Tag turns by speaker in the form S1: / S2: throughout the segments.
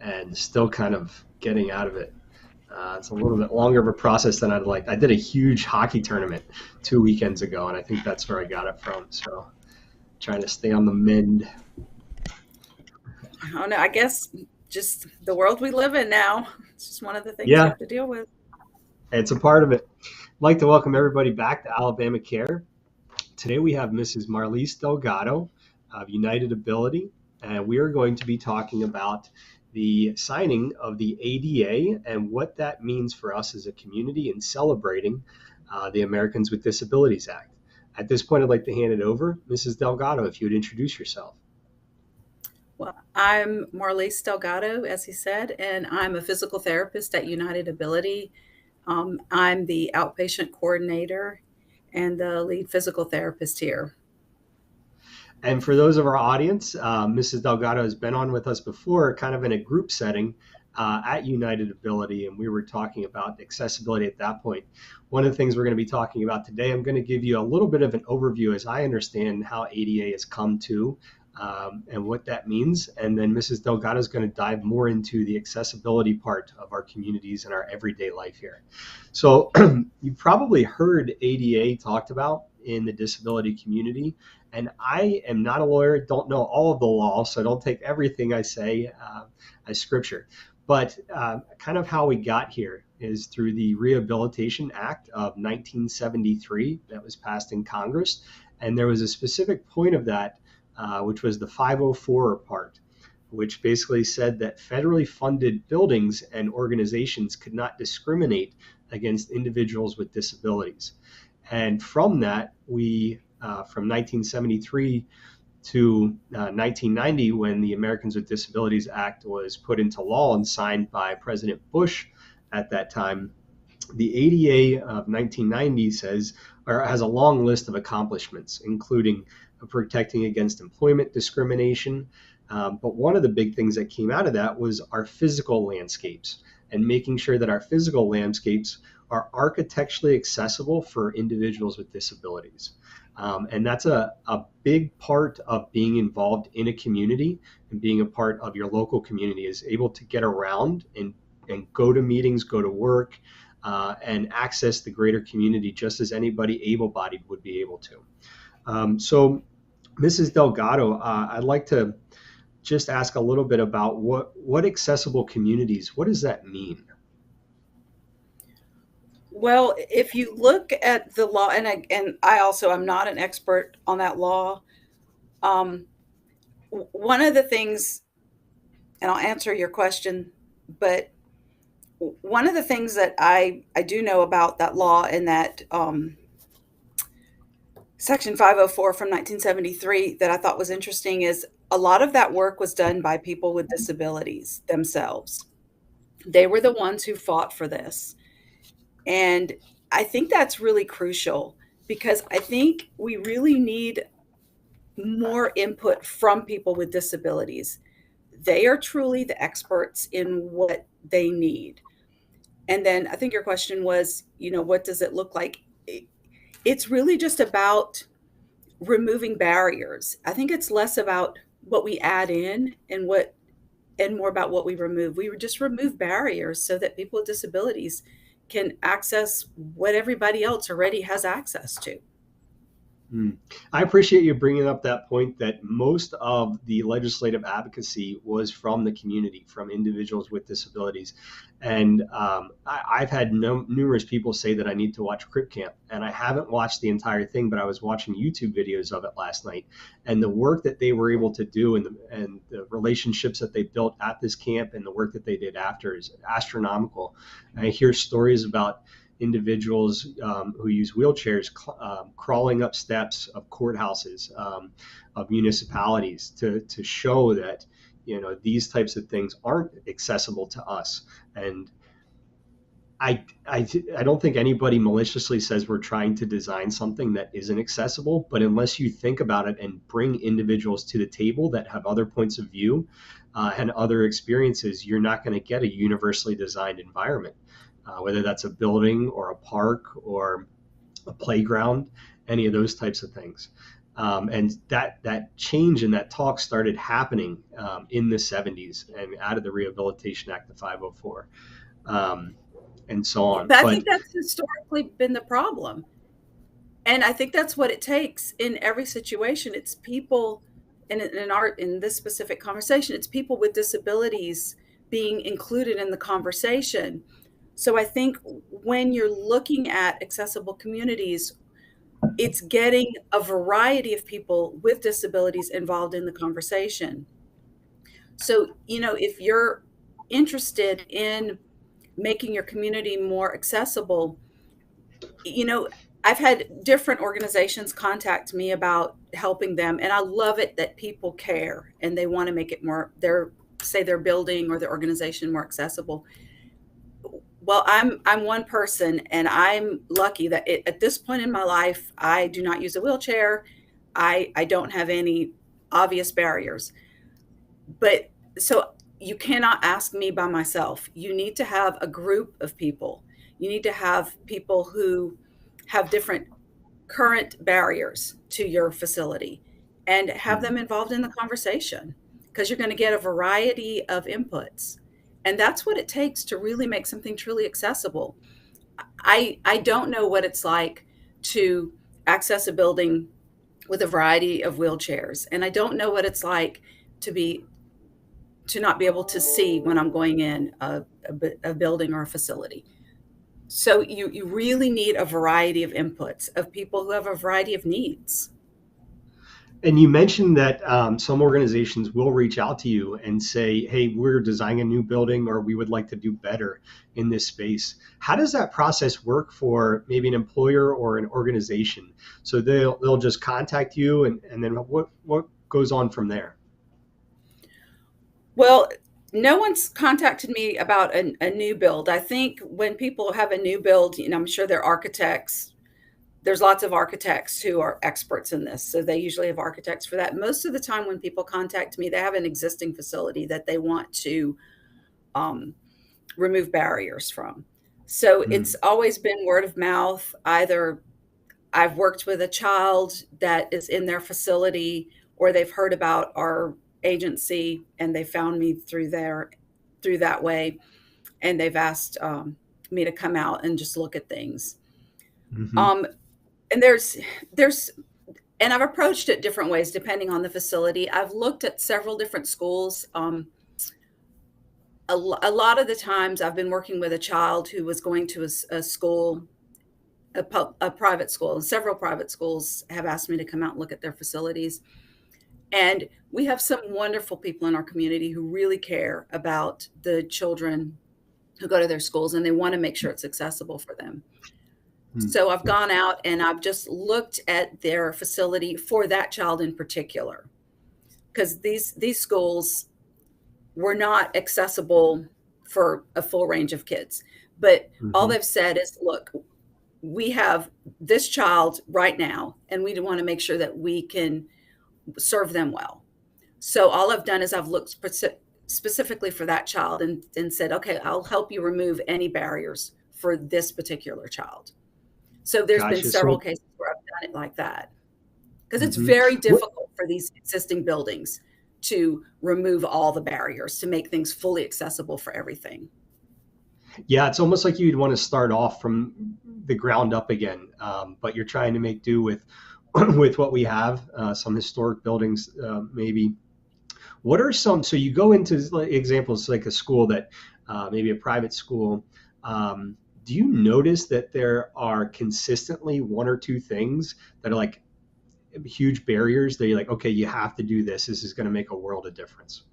S1: and still kind of getting out of it. It's a little bit longer of a process than I'd like. I did a huge hockey tournament 2 weekends ago, and I think that's where I got it from. So trying to stay on the mend.
S2: I don't know. I guess just the world we live in now. It's just one of the things you
S1: Yeah,
S2: have to deal with.
S1: it's a part of it. I'd like to welcome everybody back to Alabama Care. Today we have Mrs. Marliese Delgado of United Ability, and we are going to be talking about the signing of the ADA and what that means for us as a community in celebrating the Americans with Disabilities Act. At this point, I'd like to hand it over. Mrs. Delgado, if you would introduce yourself.
S2: Well, I'm Marliese Delgado, as he said, and I'm a physical therapist at United Ability. I'm the outpatient coordinator and the lead physical therapist here.
S1: And for those of our audience, Mrs. Delgado has been on with us before, kind of in a group setting at United Ability, and we were talking about accessibility at that point. One of the things we're going to be talking about today, I'm going to give you a little bit of an overview as I understand how ADA has come to and what that means. And then Mrs. Delgado is going to dive more into the accessibility part of our communities and our everyday life here. So you probably heard ADA talked about in the disability community. And I am not a lawyer, don't know all of the law, so don't take everything I say as scripture. But kind of how we got here is through the Rehabilitation Act of 1973 that was passed in Congress. And there was a specific point of that, which was the 504 part, which basically said that federally funded buildings and organizations could not discriminate against individuals with disabilities. And from that, we from 1973 to 1990, when the Americans with Disabilities Act was put into law and signed by President Bush at that time, the ADA of 1990 says, or has a long list of accomplishments, including protecting against employment discrimination. But one of the big things that came out of that was our physical landscapes and making sure that our physical landscapes are architecturally accessible for individuals with disabilities. And that's a big part of being involved in a community and being a part of your local community, is able to get around and go to meetings, go to work, and access the greater community just as anybody able-bodied would be able to. So Mrs. Delgado, I'd like to just ask a little bit about what accessible communities, what does that mean?
S2: Well, if you look at the law, and I also am not an expert on that law. Um, One of the things, and I'll answer your question, but one of the things that I do know about that law and that Section 504 from 1973 that I thought was interesting is a lot of that work was done by people with disabilities themselves. They were the ones who fought for this. And I think that's really crucial because I think we really need more input from people with disabilities. They are truly the experts in what they need. And then I think your question was, what does it look like? It's really just about removing barriers. I think it's less about what we add in and more about what we remove. We would just remove barriers so that people with disabilities can access what everybody else already has access to.
S1: I appreciate you bringing up that point that most of the legislative advocacy was from the community, from individuals with disabilities. And I've had numerous people say that I need to watch Crip Camp, and I haven't watched the entire thing, but I was watching YouTube videos of it last night. And the work that they were able to do and the relationships that they built at this camp and the work that they did after is astronomical. I hear stories about individuals who use wheelchairs crawling up steps of courthouses, of municipalities to show that these types of things aren't accessible to us. And I don't think anybody maliciously says we're trying to design something that isn't accessible, but unless you think about it and bring individuals to the table that have other points of view and other experiences, you're not going to get a universally designed environment. Whether that's a building or a park or a playground, any of those types of things. And that change and that talk started happening in the 70s and out of the Rehabilitation Act of 504, and so
S2: Yeah,
S1: on.
S2: but I
S1: But
S2: think that's historically been the problem. And I think that's what it takes in every situation. It's people in this specific conversation, it's people with disabilities being included in the conversation. So I think when you're looking at accessible communities, it's getting a variety of people with disabilities involved in the conversation. So, if you're interested in making your community more accessible, you know, I've had different organizations contact me about helping them, and I love it that people care and they want to make it more their building or their organization more accessible. Well, I'm one person, and I'm lucky that at this point in my life, I do not use a wheelchair. I don't have any obvious barriers. But so you cannot ask me by myself. You need to have a group of people. You need to have people who have different current barriers to your facility and have them involved in the conversation, because you're going to get a variety of inputs. And that's what it takes to really make something truly accessible. I don't know what it's like to access a building with a variety of wheelchairs. And I don't know what it's like to be to not be able to see when I'm going in a building or a facility. So you really need a variety of inputs of people who have a variety of needs.
S1: And you mentioned that some organizations will reach out to you and say, "Hey, we're designing a new building, or we would like to do better in this space." How does that process work for maybe an employer or an organization? So they'll just contact you, and then what goes on from there?
S2: Well, no one's contacted me about a new build. I think when people have a new build, I'm sure they're architects. There's lots of architects who are experts in this. So they usually have architects for that. Most of the time when people contact me, they have an existing facility that they want to um, remove barriers from. So it's
S1: Mm,
S2: always been word of mouth. Either I've worked with a child that is in their facility, or they've heard about our agency and they found me through that way, and they've asked me to come out and just look at things.
S1: hmm
S2: Um, and there's and I've approached it different ways depending on the facility. I've looked at several different schools. A lot of the times I've been working with a child who was going to a school, a private school, and several private schools have asked me to come out and look at their facilities. And we have some wonderful people in our community who really care about the children who go to their schools, and they want to make sure it's accessible for them. So I've gone out and I've just looked at their facility for that child in particular, because these schools were not accessible for a full range of kids. But all
S1: hmm
S2: they've said is, look, we have this child right now, and we want to make sure that we can serve them well. So all I've done is I've looked specifically for that child and said, okay, I'll help you remove any barriers for this particular child. So there's been
S1: Gotcha.
S2: several
S1: So,
S2: cases where I've done it like that, because it's
S1: mhm.
S2: very
S1: What?
S2: difficult for these existing buildings to remove all the barriers to make things fully accessible for everything.
S1: Yeah, it's almost like you'd want to start off from the ground up again, but you're trying to make do with with what we have. Some historic buildings, maybe. What are some? So you go into examples like a school that maybe a private school. Um, do you notice that there are consistently one or two things that are like huge barriers that you're like, okay, you have to do this. This is going to make a world of difference.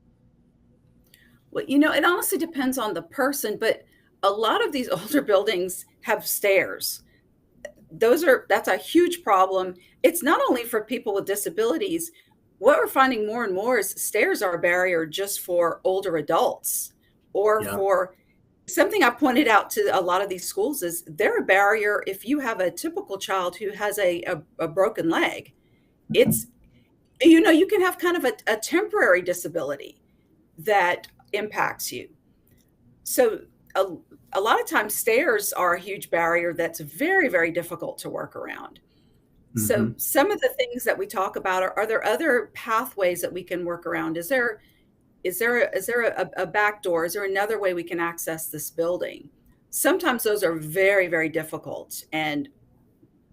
S2: Well, it honestly depends on the person, but a lot of these older buildings have stairs. That's a huge problem. It's not only for people with disabilities. What we're finding more and more is stairs are a barrier just for older adults, or
S1: Yeah.
S2: for something I pointed out to a lot of these schools is they're a barrier if you have a typical child who has a broken leg. It's, you can have kind of a temporary disability that impacts you. So a, lot of times stairs are a huge barrier that's very, very difficult to work around. So
S1: Hmm.
S2: some of the things that we talk about are there other pathways that we can work around? Is there a back door? Is there another way we can access this building? Sometimes those are very, very difficult and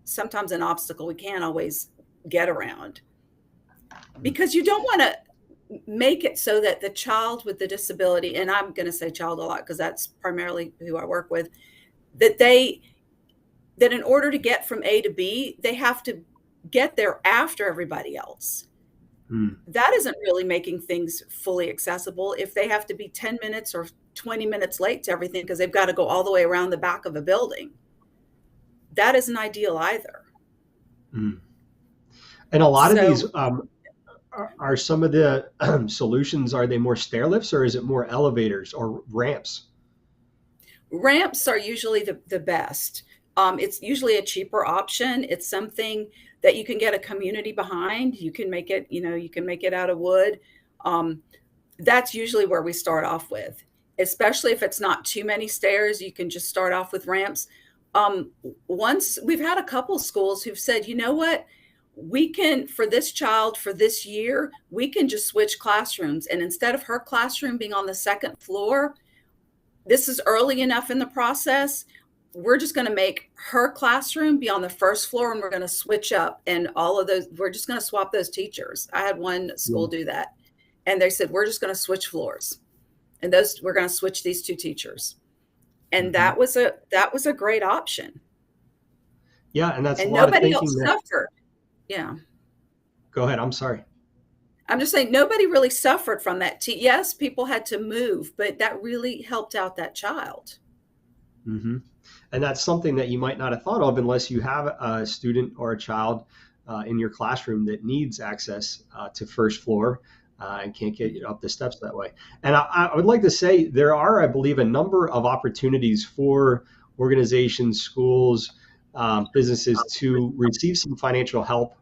S2: sometimes an obstacle we can't always get around because you don't want to make it so that the child with the disability, and I'm going to say child a lot because that's primarily who I work with, that that in order to get from A to B, they have to get there after everybody else.
S1: Mm.
S2: That isn't really making things fully accessible if they have to be 10 minutes or 20 minutes late to everything because they've got to go all the way around the back of a building. That isn't ideal either.
S1: Mm. And a lot of these
S2: So
S1: are some of the solutions, are they more stair lifts or is it more elevators or ramps?
S2: ramps are usually the best. It's usually a cheaper option. It's something that you can get a community behind. You can make it, you can make it out of wood. Um, that's usually where we start off with, especially if it's not too many stairs. You can just start off with ramps. Once we've had a couple schools who've said, you know what, we can, for this child, for this year, we can just switch classrooms. And instead of her classroom being on the second floor, this is early enough in the process. We're just going to make her classroom be on the first floor and we're going to switch up and all of those, we're just going to swap those teachers. I had one school
S1: Mm.
S2: do that. And they said, we're just going to switch floors. And those we're going to switch these two teachers. And
S1: Hmm.
S2: that was a great option.
S1: Yeah, and that's a
S2: And
S1: lot of
S2: nobody
S1: thinking
S2: else
S1: that.
S2: suffered. Yeah.
S1: Go ahead. I'm sorry.
S2: I'm just saying nobody really suffered from that. Yes, people had to move, but that really helped out that child.
S1: Hmm. And that's something that you might not have thought of unless you have a student or a child in your classroom that needs access to first floor and can't get up the steps that way. And I would like to say there are, I believe, a number of opportunities for organizations, schools, businesses to receive some financial help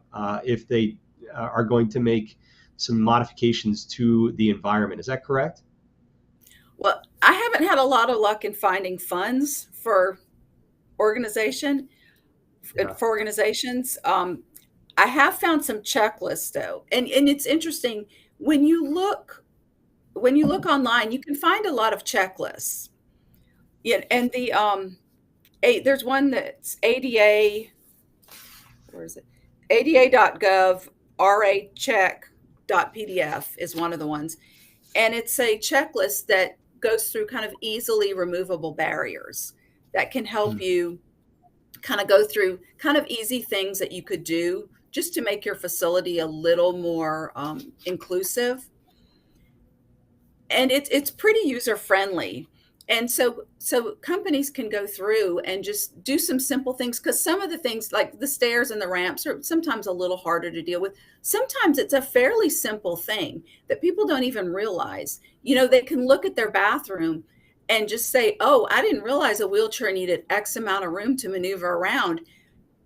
S1: if they are going to make some modifications to the environment. Is that correct?
S2: Well, I haven't had a lot of luck in finding funds organization
S1: Yeah.
S2: for organizations. I have found some checklists though, and it's interesting when you look online, you can find a lot of checklists. Yeah, and there's one that's ADA. Where is it? ADA.gov racheck.pdf is one of the ones, and it's a checklist that goes through kind of easily removable barriers that can help
S1: Mm.
S2: you kind of go through kind of easy things that you could do just to make your facility a little more inclusive. And it's pretty user friendly. And so companies can go through and just do some simple things because some of the things like the stairs and the ramps are sometimes a little harder to deal with. Sometimes it's a fairly simple thing that people don't even realize. They can look at their bathroom and just say, oh, I didn't realize a wheelchair needed X amount of room to maneuver around.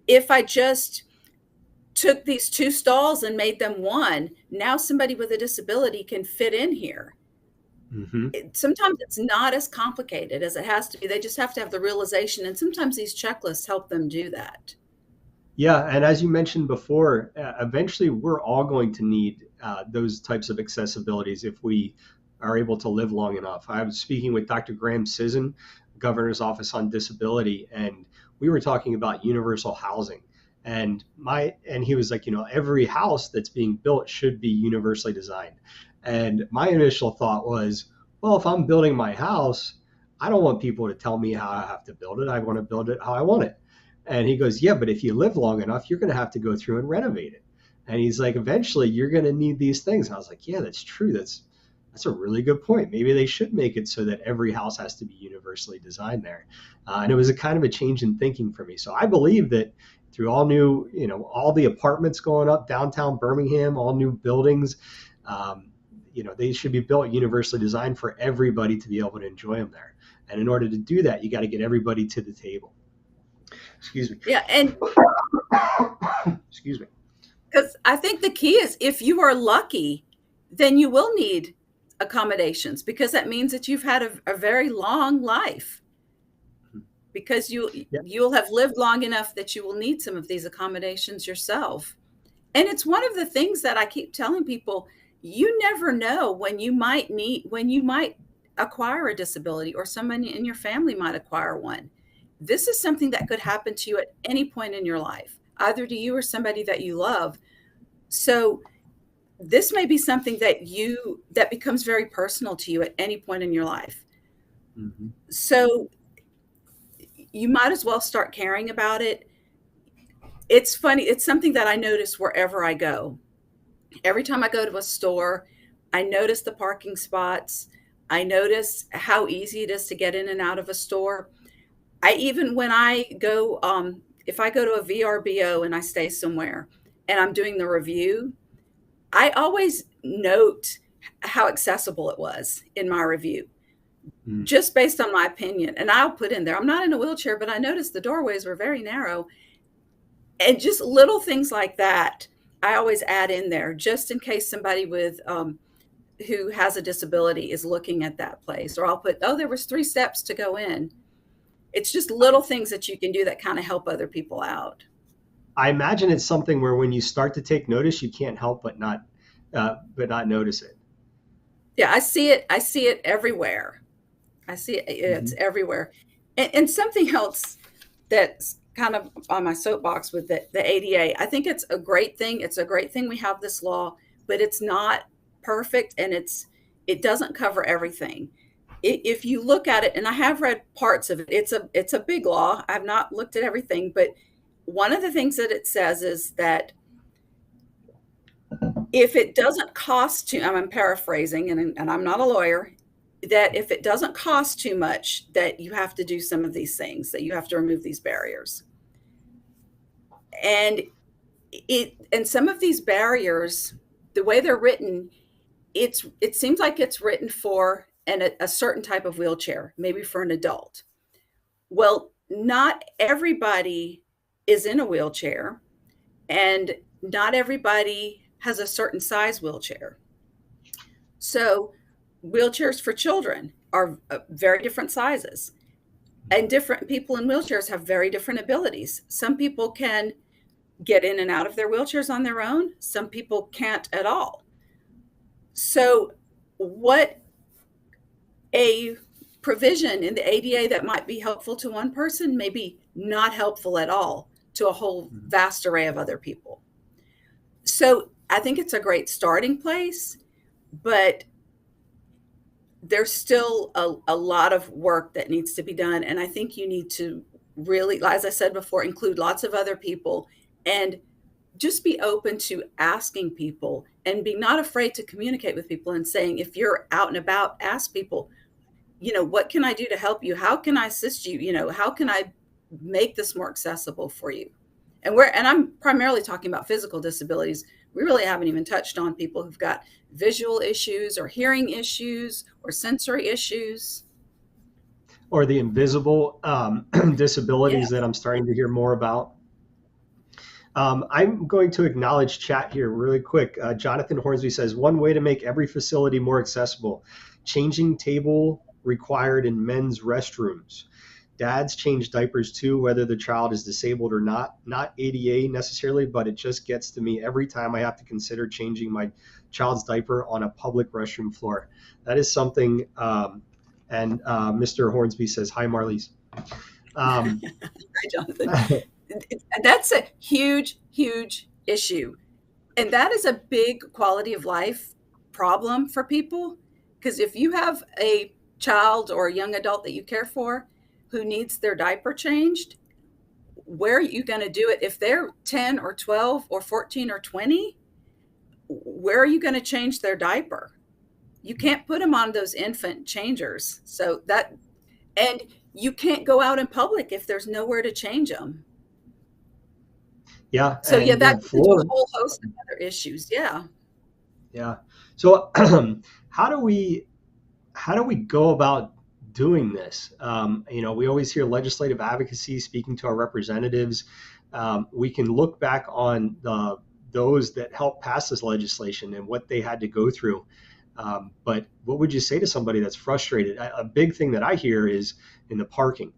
S2: If I just took these two stalls and made them one, now somebody with a disability can fit in here.
S1: Hmm.
S2: Sometimes it's not as complicated as it has to be. They just have to have the realization, and sometimes these checklists help them do that.
S1: Yeah, and as you mentioned before, eventually we're all going to need those types of accessibilities if we are able to live long enough. I was speaking with Dr. Graham Sisson, Governor's Office on Disability, and we were talking about universal housing. And he was like, every house that's being built should be universally designed. And my initial thought was, well, if I'm building my house, I don't want people to tell me how I have to build it. I want to build it how I want it. And he goes, yeah, but if you live long enough, you're going to have to go through and renovate it. And he's like, eventually you're going to need these things. And I was like, yeah, that's true. That's a really good point. Maybe they should make it so that every house has to be universally designed there. And it was a kind of a change in thinking for me. So I believe that through all new, all the apartments going up downtown Birmingham, all new buildings, um, they should be built universally designed for everybody to be able to enjoy them there. And in order to do that, you got to get everybody to the table. Excuse me.
S2: Yeah, and
S1: Excuse me.
S2: because I think the key is if you are lucky, then you will need accommodations because that means that you've had a very long life. because
S1: Yeah.
S2: you'll have lived long enough that you will need some of these accommodations yourself. And it's one of the things that I keep telling people, you never know when you might acquire a disability, or somebody in your family might acquire one. This is something that could happen to you at any point in your life, either to you or somebody that you love. So this may be something that becomes very personal to you at any point in your life.
S1: Mhm.
S2: So you might as well start caring about it. It's funny, it's something that I notice wherever I go. Every time I go to a store, I notice the parking spots. I notice how easy it is to get in and out of a store. I even when I go, if I go to a VRBO and I stay somewhere and I'm doing the review, I always note how accessible it was in my review,
S1: Mm.
S2: just based on my opinion. And I'll put in there, I'm not in a wheelchair, but I noticed the doorways were very narrow. And just little things like that, I always add in there just in case somebody with who has a disability is looking at that place. Or I'll put, oh, there was 3 steps to go in. It's just little things that you can do that kind of help other people out.
S1: I imagine it's something where when you start to take notice, you can't help but not notice it.
S2: Yeah, I see it. I see it everywhere. I see it. It's
S1: Mhm.
S2: everywhere. And something else that's kind of on my soapbox with the ADA, I think it's a great thing. It's a great thing we have this law, but it's not perfect, and it doesn't cover everything. If you look at it, and I have read parts of it, it's a big law. I've not looked at everything, but one of the things that it says is that if it doesn't cost too, I'm paraphrasing, and I'm not a lawyer, that if it doesn't cost too much, that you have to do some of these things, that you have to remove these barriers. And and some of these barriers, the way they're written, it seems like it's written for a certain type of wheelchair, maybe for an adult. Well, not everybody is in a wheelchair, and not everybody has a certain size wheelchair. So, wheelchairs for children are very different sizes, and different people in wheelchairs have very different abilities. Some people can get in and out of their wheelchairs on their own, some people can't at all. So, what a provision in the ADA that might be helpful to one person may be not helpful at all to a whole
S1: Mhm.
S2: vast array of other people. So, I think it's a great starting place, but there's still a lot of work that needs to be done. And I think you need to really, as I said before, include lots of other people, and just be open to asking people, and be not afraid to communicate with people, and saying, if you're out and about, ask people, what can I do to help you? How can I assist you? How can I make this more accessible for you? And I'm primarily talking about physical disabilities. We really haven't even touched on people who've got visual issues or hearing issues or sensory issues.
S1: Or the invisible
S2: Yeah.
S1: disabilities that I'm starting to hear more about. I'm going to acknowledge chat here really quick. Jonathan Hornsby says one way to make every facility more accessible: changing table required in men's restrooms. Dads change diapers too, whether the child is disabled or not. Not ADA necessarily, but it just gets to me every time I have to consider changing my child's diaper on a public restroom floor. That is something. And Mr. Hornsby says, "Hi, Marliese." Um,
S2: Right, Jonathan. That's a huge, huge issue. And that is a big quality of life problem for people. Because if you have a child or a young adult that you care for who needs their diaper changed, where are you going to do it? If they're 10 or 12 or 14 or 20, where are you going to change their diaper? You can't put them on those infant changers. And you can't go out in public if there's nowhere to change them.
S1: yeah,
S2: So, yeah,
S1: and
S2: that
S1: the
S2: gets into a
S1: floor.
S2: whole host of other issues. Yeah.
S1: Yeah. So how do we how do we go about doing this? We always hear legislative advocacy, speaking to our representatives. We can look back on those that helped pass this legislation and what they had to go through. But what would you say to somebody that's frustrated? A big thing that I hear is in the parking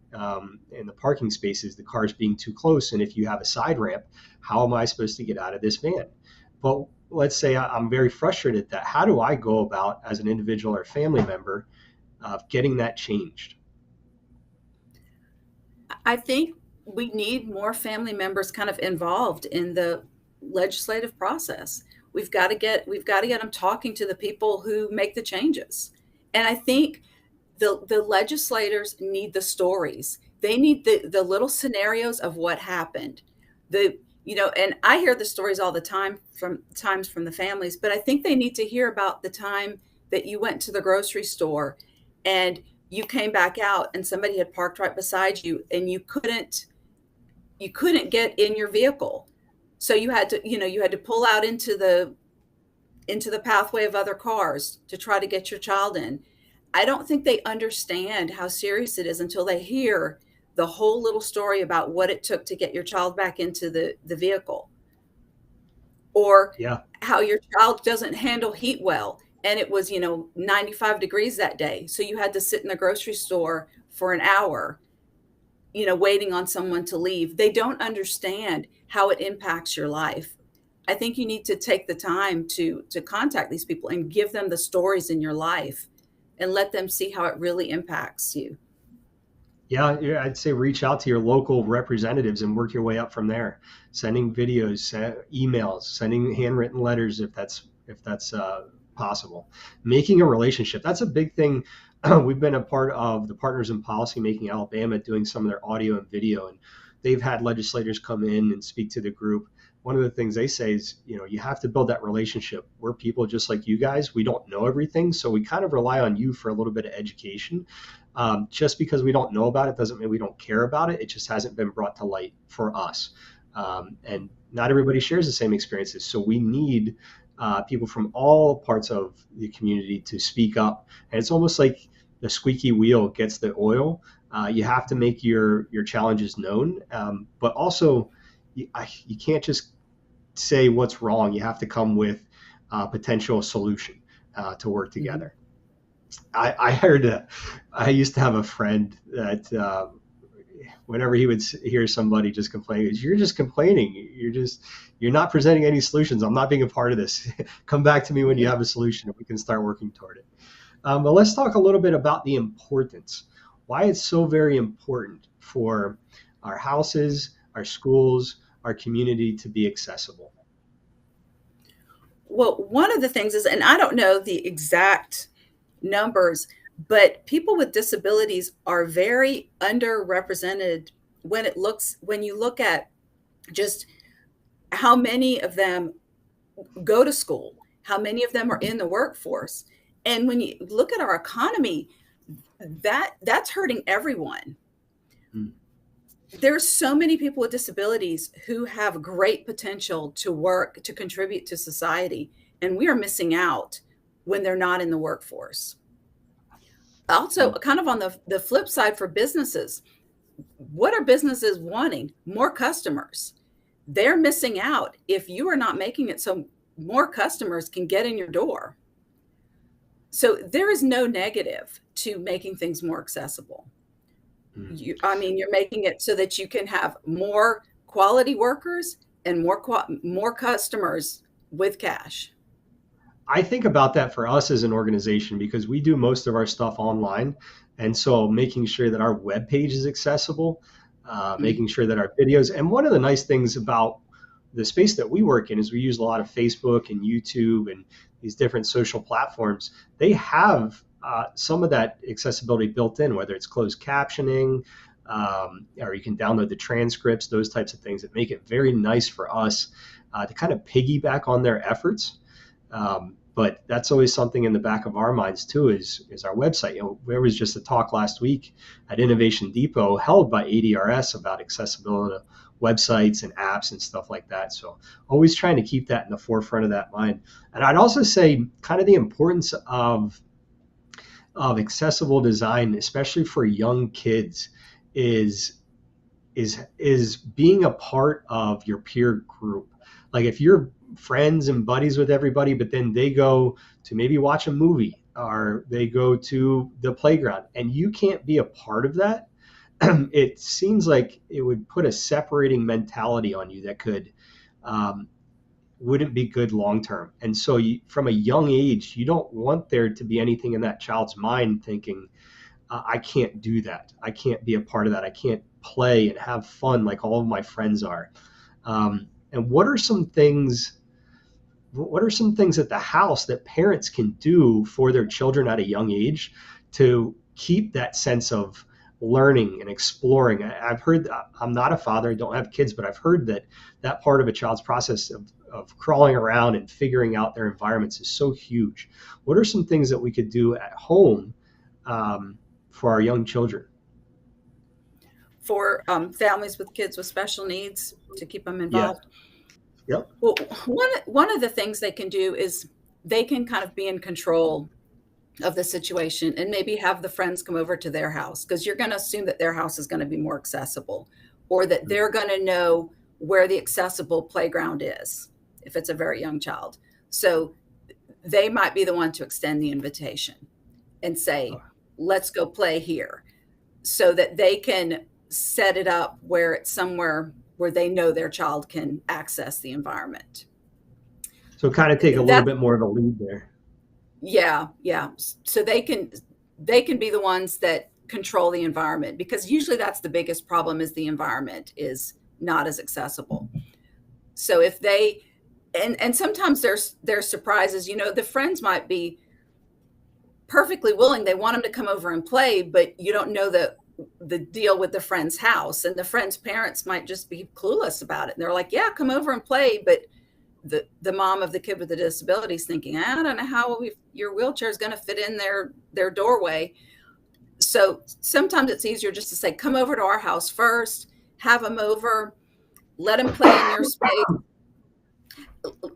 S1: spaces, the cars being too close. And if you have a side ramp, how am I supposed to get out of this van? But let's say I'm very frustrated at that. How do I go about, as an individual or family member, getting that changed?
S2: I think we need more family members kind of involved in the legislative process. We've got to get them talking to the people who make the changes. And I think the legislators need the stories. They need the little scenarios of what happened. And I hear the stories all the time from the families, but I think they need to hear about the time that you went to the grocery store and you came back out and somebody had parked right beside you and you couldn't get in your vehicle. So you had to pull out into the pathway of other cars to try to get your child in. I don't think they understand how serious it is until they hear the whole little story about what it took to get your child back into the vehicle, or
S1: Yeah.
S2: how your child doesn't handle heat well. And it was, 95 degrees that day. So you had to sit in the grocery store for an hour, waiting on someone to leave. They don't understand how it impacts your life. I think you need to take the time to contact these people and give them the stories in your life and let them see how it really impacts you.
S1: Yeah, yeah, I'd say reach out to your local representatives and work your way up from there. Sending videos, emails, sending handwritten letters if that's possible. Making a relationship. That's a big thing. We've been a part of the Partners in Policy Making Alabama, doing some of their audio and video, and they've had legislators come in and speak to the group. One of the things they say is, you have to build that relationship. We're people just like you guys. We don't know everything, so we kind of rely on you for a little bit of education. Just because we don't know about it doesn't mean we don't care about it. It just hasn't been brought to light for us. And not everybody shares the same experiences. So we need people from all parts of the community to speak up. And it's almost like the squeaky wheel gets the oil. You have to make your challenges known, but also you can't just say what's wrong. You have to come with a potential solution to work
S2: Mm-hmm.
S1: together. I heard I used to have a friend that whenever he would hear somebody just complain, you're just complaining. You're not presenting any solutions. I'm not being a part of this. Come back to me when you
S2: Yeah.
S1: have a solution and we can start working toward it. But let's talk a little bit about the importance, why it's so very important for our houses, our schools, our community to be accessible.
S2: Well, one of the things is, and I don't know the exact numbers, but people with disabilities are very underrepresented when you look at just how many of them go to school, how many of them are in the workforce. And when you look at our economy, that's hurting everyone.
S1: Hmm.
S2: There's so many people with disabilities who have great potential to work, to contribute to society, and we are missing out when they're not in the workforce. Also,
S1: Hmm.
S2: kind of on the flip side for businesses, what are businesses wanting? More customers. They're missing out if you are not making it so more customers can get in your door. So there is no negative to making things more accessible.
S1: Hmm.
S2: I mean, you're making it so that you can have more quality workers and more customers with cash.
S1: I think about that for us as an organization because we do most of our stuff online. And so making sure that our web page is accessible,
S2: Mhm.
S1: making sure that our videos, and one of the nice things about the space that we work in is we use a lot of Facebook and YouTube and these different social platforms. They have some of that accessibility built in, whether it's closed captioning, or you can download the transcripts, those types of things that make it very nice for us to kind of piggyback on their efforts. But that's always something in the back of our minds too. Is our website? There was just a talk last week at Innovation Depot held by ADRS about accessibility to websites and apps and stuff like that. So always trying to keep that in the forefront of that mind. And I'd also say kind of the importance of accessible design, especially for young kids, is being a part of your peer group. Like if you're friends and buddies with everybody, but then they go to maybe watch a movie or they go to the playground and you can't be a part of that. It seems like it would put a separating mentality on you that could um, wouldn't be good long term. And so from a young age, you don't want there to be anything in that child's mind thinking, I can't do that. I can't be a part of that. I can't play and have fun like all of my friends are. And what are some things at the house that parents can do for their children at a young age to keep that sense of learning and exploring? I've heard, I'm not a father, I don't have kids, but I've heard that that part of a child's process of crawling around and figuring out their environments is so huge. What are some things that we could do at home for our young children?
S2: For families with kids with special needs to keep them
S1: Yeah.
S2: involved.
S1: Yep.
S2: Well, one of the things they can do is they can kind of be in control of the situation and maybe have the friends come over to their house, because you're going to assume that their house is going to be more accessible, or that they're going to know where the accessible playground is if it's a very young child. So they might be the one to extend the invitation and say, let's go play here, so that they can set it up where it's somewhere where they know their child can access the environment.
S1: So kind of take a little
S2: That
S1: bit more of a lead there.
S2: Yeah, yeah. So they can be the ones that control the environment, because usually that's the biggest problem, is the environment is not as accessible. So if they and sometimes there's surprises, the friends might be perfectly willing, they want them to come over and play, but you don't know the deal with the friend's house, and the friend's parents might just be clueless about it. And they're like, "Yeah, come over and play," but the mom of the kid with the disabilities thinking, I don't know how your wheelchair is going to fit in their doorway. So sometimes it's easier just to say, come over to our house first, have them over, let them play in your space,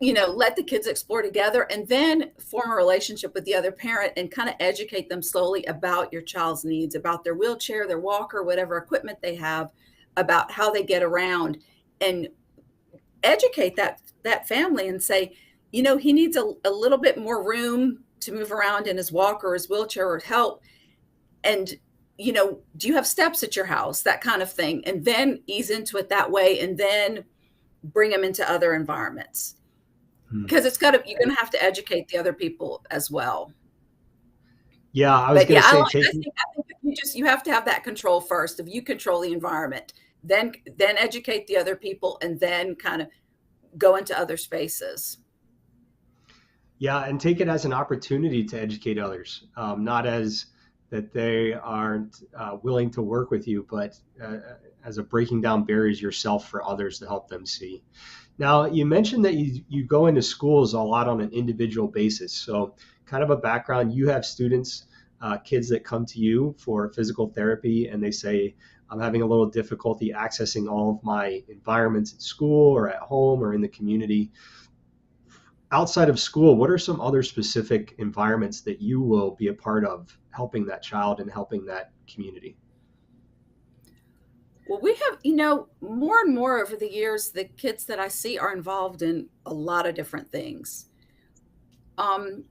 S2: let the kids explore together, and then form a relationship with the other parent and kind of educate them slowly about your child's needs, about their wheelchair, their walker, whatever equipment they have, about how they get around, and educate that family and say, he needs a little bit more room to move around in his walker or his wheelchair or help. And, do you have steps at your house? That kind of thing. And then ease into it that way, and then bring them into other environments.
S1: Hmm.
S2: Because you're going to have to educate the other people as well.
S1: Yeah, I was
S2: But
S1: going
S2: yeah,
S1: to say
S2: I
S1: taking.
S2: think you have to have that control first. If you control the environment, then educate the other people, and then kind of go into other spaces.
S1: Yeah, and take it as an opportunity to educate others, not as that they aren't willing to work with you, but as a breaking down barriers yourself for others to help them see. Now, you mentioned that you go into schools a lot on an individual basis. So, kind of a background, you have students, kids that come to you for physical therapy, and they say, I'm having a little difficulty accessing all of my environments at school or at home or in the community. Outside of school, what are some other specific environments that you will be a part of helping that child and helping that community?
S2: Well, we have, more and more over the years, the kids that I see are involved in a lot of different things. Um,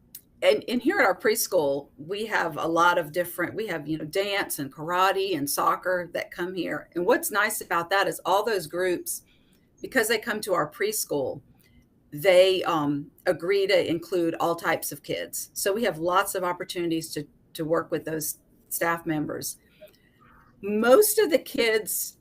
S2: and here at our preschool, we have a lot of different, we have, dance and karate and soccer that come here. And what's nice about that is all those groups, because they come to our preschool, they agree to include all types of kids. So we have lots of opportunities to work with those staff members. Most of the kids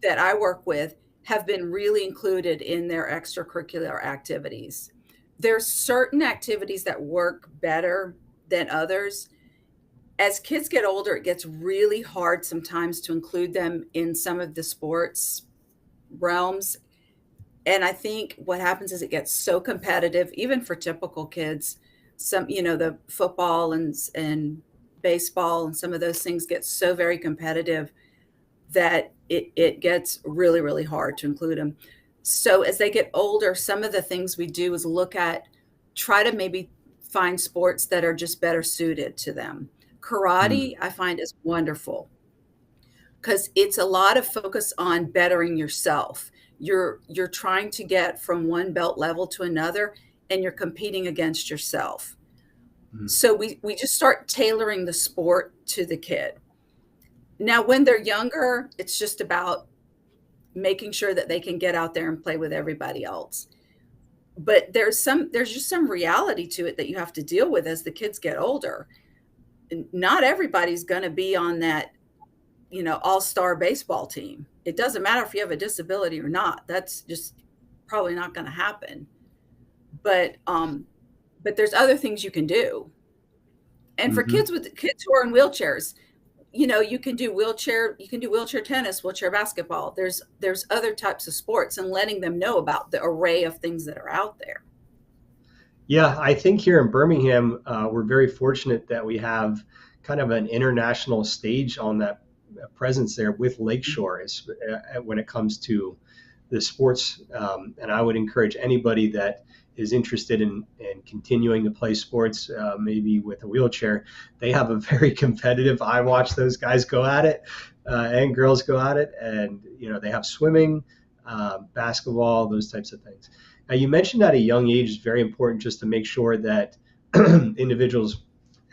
S2: that I work with have been really included in their extracurricular activities. There's certain activities that work better than others. As kids get older, it gets really hard sometimes to include them in some of the sports realms. And I think what happens is it gets so competitive, even for typical kids. Some, the football and baseball and some of those things get so very competitive that it gets really, really hard to include them. So as they get older, some of the things we do is try to maybe find sports that are just better suited to them.
S1: Hmm.
S2: Karate, I find, is wonderful because it's a lot of focus on bettering yourself. You're trying to get from one belt level to another, and you're competing against yourself.
S1: Mm-hmm.
S2: So we just start tailoring the sport to the kid. Now, when they're younger, it's just about making sure that they can get out there and play with everybody else. But there's just some reality to it that you have to deal with as the kids get older. Not everybody's going to be on that, all-star baseball team. It doesn't matter if you have a disability or not. That's just probably not going to happen. But there's other things you can do. And for
S1: Mm-hmm.
S2: kids who are in wheelchairs, you can do wheelchair tennis, wheelchair basketball. There's other types of sports, and letting them know about the array of things that are out there.
S1: Yeah, I think here in Birmingham, we're very fortunate that we have kind of an international stage on that presence there with Lakeshore when it comes to the sports. And I would encourage anybody that is interested in continuing to play sports, maybe with a wheelchair. They have a very competitive. I watch those guys go at it, and girls go at it, and they have swimming, basketball, those types of things. Now, you mentioned at a young age is very important just to make sure that individuals,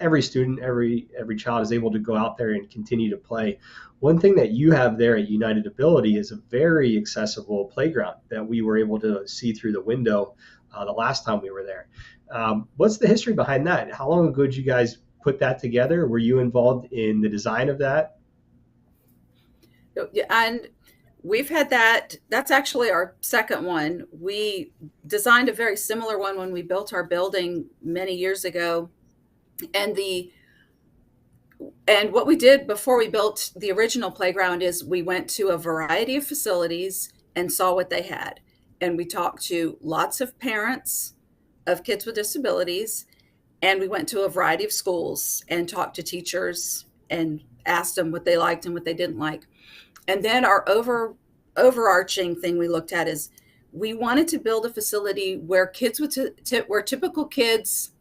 S1: every student, every child is able to go out there and continue to play. One thing that you have there at United Ability is a very accessible playground that we were able to see through the window the last time we were there. What's the history behind that? How long ago did you guys put that together? Were you involved in the design of that?
S2: Yeah, and we've had that. That's actually our second one. We designed a very similar one when we built our building many years ago. And the and what we did before we built the original playground is we went to a variety of facilities and saw what they had. And we talked to lots of parents of kids with disabilities, and we went to a variety of schools and talked to teachers and asked them what they liked and what they didn't like. And then our overarching thing we looked at is we wanted to build a facility where kids where typical kids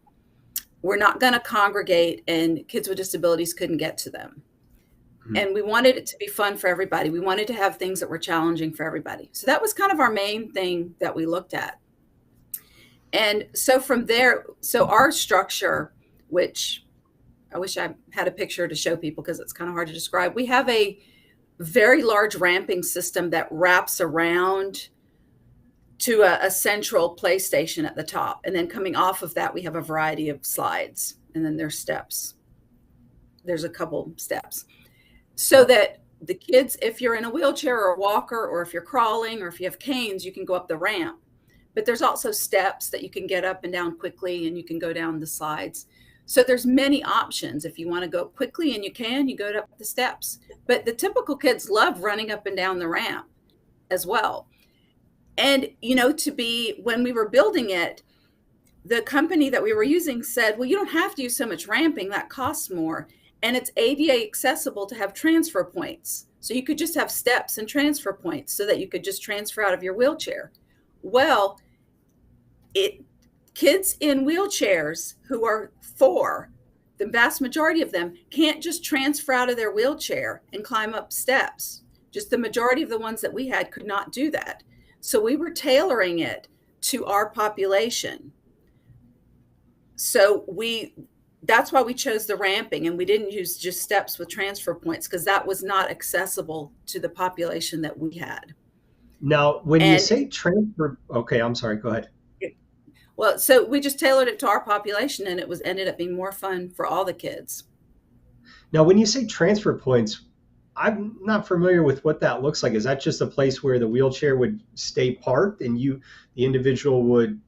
S2: were not going to congregate and kids with disabilities couldn't get to them.
S1: Hmm.
S2: And we wanted it to be fun for everybody. We wanted to have things that were challenging for everybody. So that was kind of our main thing that we looked at. And so from there, so our structure, which I wish I had a picture to show people because it's kind of hard to describe. We have a very large ramping system that wraps around to a central play station at the top. And then coming off of that, we have a variety of slides, and then there's steps. There's a couple steps. So that the kids, if you're in a wheelchair or a walker, or if you're crawling, or if you have canes, you can go up the ramp. But there's also steps that you can get up and down quickly, and you can go down the slides. So there's many options. If you want to go quickly and you go up the steps. But the typical kids love running up and down the ramp as well. And, when we were building it, the company that we were using said, well, you don't have to use so much ramping. That costs more. And it's ADA accessible to have transfer points. So you could just have steps and transfer points so that you could just transfer out of your wheelchair. Well, kids in wheelchairs who are 4, the vast majority of them can't just transfer out of their wheelchair and climb up steps. Just the majority of the ones that we had could not do that. So we were tailoring it to our population. So that's why we chose the ramping, and we didn't use just steps with transfer points because that was not accessible to the population that we had.
S1: Now, when you
S2: And
S1: say transfer, okay, I'm sorry, go ahead.
S2: well, so we just tailored it to our population, and it ended up being more fun for all the kids.
S1: Now, when you say transfer points, I'm not familiar with what that looks like. Is that just a place where the wheelchair would stay parked and the individual would,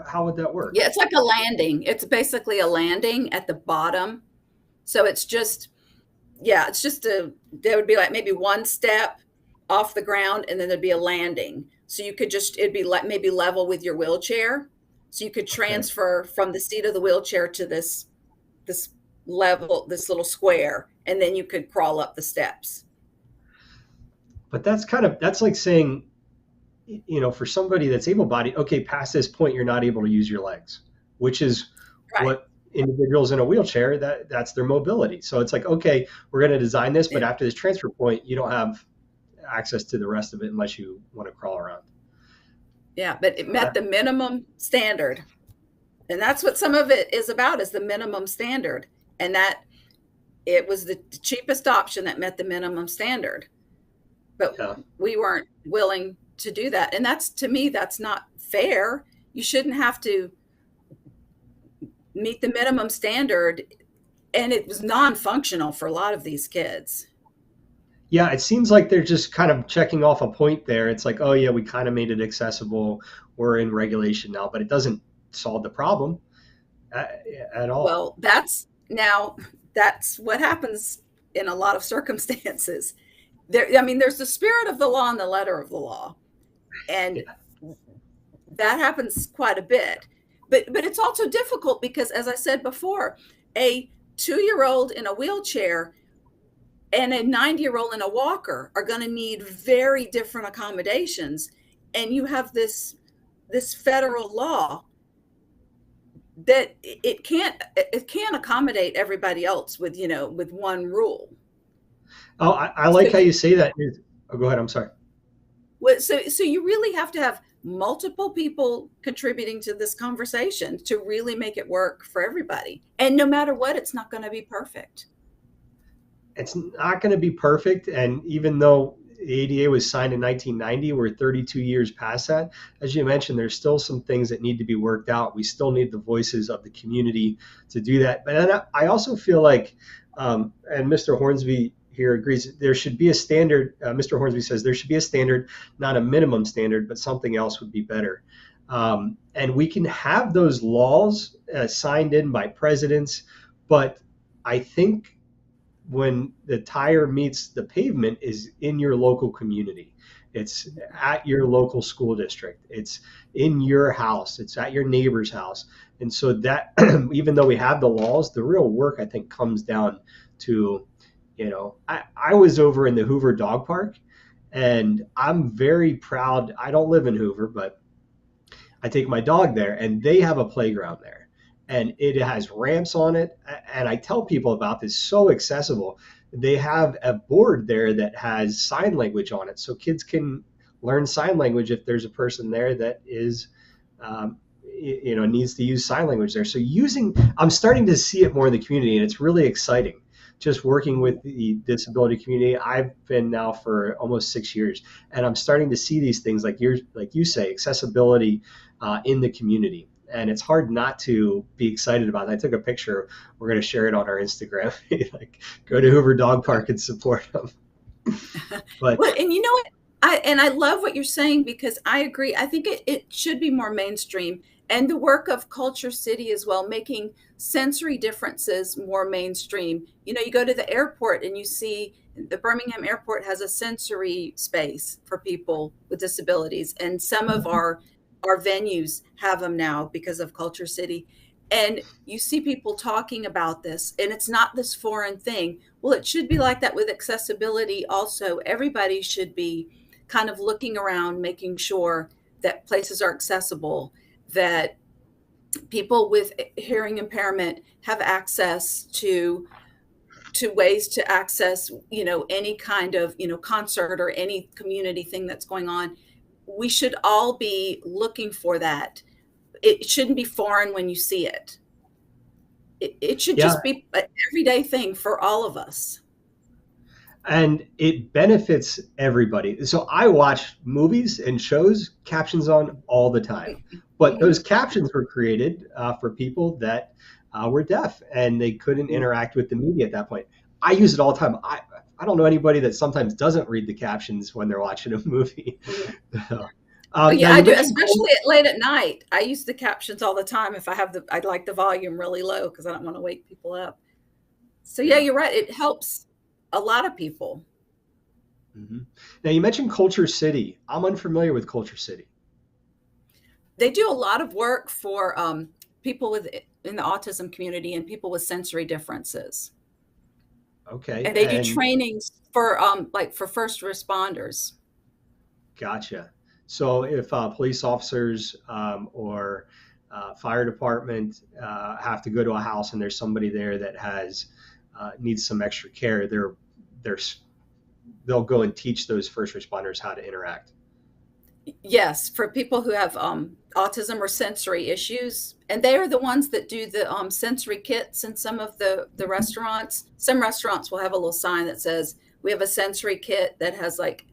S1: how would that work?
S2: Yeah, it's like a landing. It's basically a landing at the bottom. So it's just, yeah, there would be like maybe one step off the ground, and then there'd be a landing. So it'd be like maybe level with your wheelchair. So you could
S1: Okay.
S2: transfer from the seat of the wheelchair to this level, this little square, and then you could crawl up the steps.
S1: But that's like saying, for somebody that's able-bodied, okay, past this point, you're not able to use your legs, which is
S2: Right.
S1: what individuals in a wheelchair, that's their mobility. So it's like, okay, we're going to design this, but
S2: Yeah.
S1: after this transfer point, you don't have access to the rest of it unless you want to crawl around.
S2: Yeah, but it
S1: Uh,
S2: met the minimum standard. And that's what some of it is about, is the minimum standard. And that it was the cheapest option that met the minimum standard. But
S1: yeah.
S2: we weren't willing to do that. And that's, to me, that's not fair. You shouldn't have to meet the minimum standard. And it was non-functional for a lot of these kids.
S1: Yeah, it seems like they're just kind of checking off a point there. It's like, oh yeah, we kind of made it accessible. We're in regulation now, but it doesn't solve the problem at, at all.
S2: Well, that's what happens in a lot of circumstances. I mean, there's the spirit of the law and the letter of the law, and
S1: Yeah.
S2: that happens quite a bit. But it's also difficult because, as I said before, a 2-year-old in a wheelchair and a 90-year-old in a walker are going to need very different accommodations, and you have this federal law that it can't accommodate everybody else with with one rule.
S1: Oh, I
S2: So
S1: like how
S2: you
S1: you say that. Oh, go ahead. I'm sorry.
S2: so you really have to have multiple people contributing to this conversation to really make it work for everybody. And no matter what, it's not going to be perfect.
S1: It's not going to be perfect. And even though the ADA was signed in 1990, we're 32 years past that. As you mentioned, there's still some things that need to be worked out. We still need the voices of the community to do that. But then I also feel like, and Mr. Hornsby here agrees, there should be a standard. Mr. Hornsby says there should be a standard, not a minimum standard, but something else would be better. And we can have those laws signed in by presidents, but I think when the tire meets the pavement is in your local community. It's at your local school district. It's in your house. It's at your neighbor's house. And so that, even though we have the laws, the real work I think comes down to, I was over in the Hoover Dog Park, and I'm very proud. I don't live in Hoover, but I take my dog there, and they have a playground there, and it has ramps on it. And I tell people about this, so accessible. They have a board there that has sign language on it, so kids can learn sign language if there's a person there that is, needs to use sign language there. So I'm starting to see it more in the community, and it's really exciting. Just working with the disability community, I've been now for almost 6 years, and I'm starting to see these things like you say, accessibility in the community, and it's hard not to be excited about it. I took a picture. We're going to share it on our Instagram. Like, go to Hoover Dog Park and support them. But
S2: Well, and you know what? I love what you're saying, because I agree. I think it should be more mainstream, and the work of Culture City as well, making sensory differences more mainstream. You go to the airport and you see the Birmingham airport has a sensory space for people with disabilities, and some of our venues have them now because of Culture City. And you see people talking about this, and it's not this foreign thing. Well, it should be like that with accessibility also. Everybody should be kind of looking around, making sure that places are accessible, that people with hearing impairment have access to ways to access, any kind of, concert or any community thing that's going on. We should all be looking for that. It shouldn't be foreign when you see it. It should
S1: yeah,
S2: just be an everyday thing for all of us.
S1: and it benefits everybody. So I watch movies and shows, captions on all the time, but those
S2: Mhm.
S1: captions were created for people that were deaf and they couldn't interact with the media at that point. I use it all the time. I don't know anybody that sometimes doesn't read the captions when they're watching a movie.
S2: Mhm. Oh,
S1: Now
S2: yeah, I
S1: you
S2: do,
S1: mentioned
S2: especially late at night. I use the captions all the time if I'd like the volume really low because I don't want to wake people up. So yeah,
S1: yeah.
S2: you're right. It helps a lot of people.
S1: Hmm. Now you mentioned Culture City. I'm unfamiliar with Culture City.
S2: They do a lot of work for people in the autism community and people with sensory differences.
S1: Okay,
S2: And they do
S1: and
S2: trainings for like for first responders.
S1: gotcha. So if police officers or fire department have to go to a house and there's somebody there that has needs some extra care, they're they'll go and teach those first responders how to interact.
S2: Yes, for people who have autism or sensory issues, and they are the ones that do the sensory kits in some of the restaurants. Some restaurants will have a little sign that says, "We have a sensory kit that has like